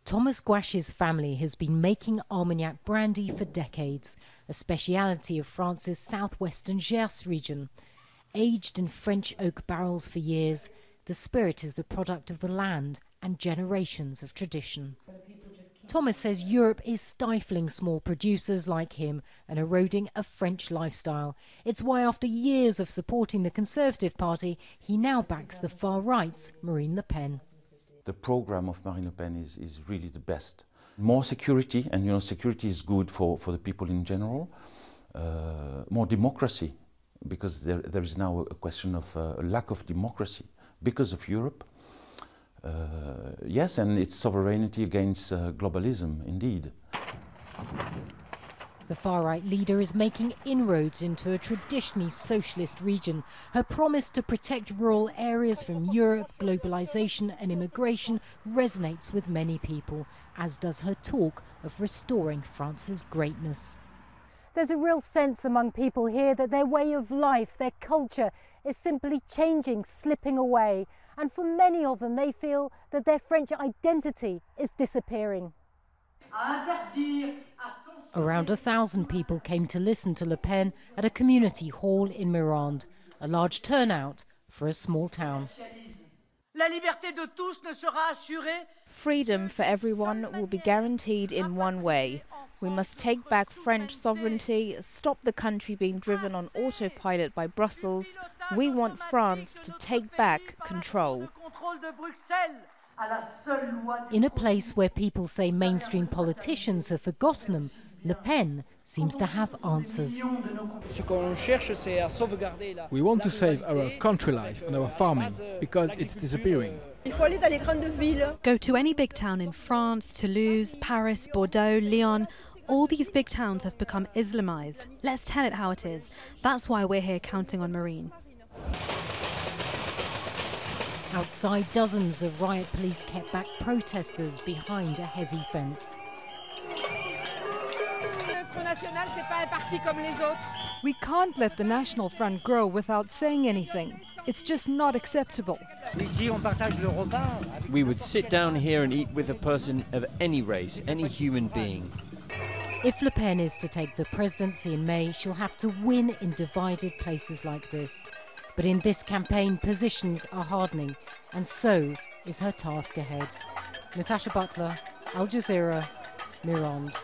Thomas Gouache's family has been making Armagnac brandy for decades, a speciality of France's southwestern Gers region. Aged in French oak barrels for years, the spirit is the product of the land and generations of tradition. Thomas says Europe is stifling small producers like him and eroding a French lifestyle. It's why after years of supporting the Conservative Party, he now backs the far right's Marine Le Pen. The program of Marine Le Pen is really the best. More security, and security is good for the people in general. More democracy, because there is now a question of a lack of democracy because of Europe. Yes, and its sovereignty against globalism, indeed. The far-right leader is making inroads into a traditionally socialist region. Her promise to protect rural areas from Europe, globalisation and immigration resonates with many people, as does her talk of restoring France's greatness. There's a real sense among people here that their way of life, their culture, is simply changing, slipping away. And for many of them, they feel that their French identity is disappearing. Around 1,000 people came to listen to Le Pen at a community hall in Mirande, a large turnout for a small town. Freedom for everyone will be guaranteed in one way. We must take back French sovereignty, stop the country being driven on autopilot by Brussels. We want France to take back control. In a place where people say mainstream politicians have forgotten them, Le Pen seems to have answers. We want to save our country life and our farming because it's disappearing. Go to any big town in France, Toulouse, Paris, Bordeaux, Lyon. All these big towns have become Islamized. Let's tell it how it is. That's why we're here counting on Marine. Outside, dozens of riot police kept back protesters behind a heavy fence. We can't let the National Front grow without saying anything. It's just not acceptable. We would sit down here and eat with a person of any race, any human being. If Le Pen is to take the presidency in May, she'll have to win in divided places like this. But in this campaign, positions are hardening, and so is her task ahead. Natacha, Butler, Al Jazeera, Mirande.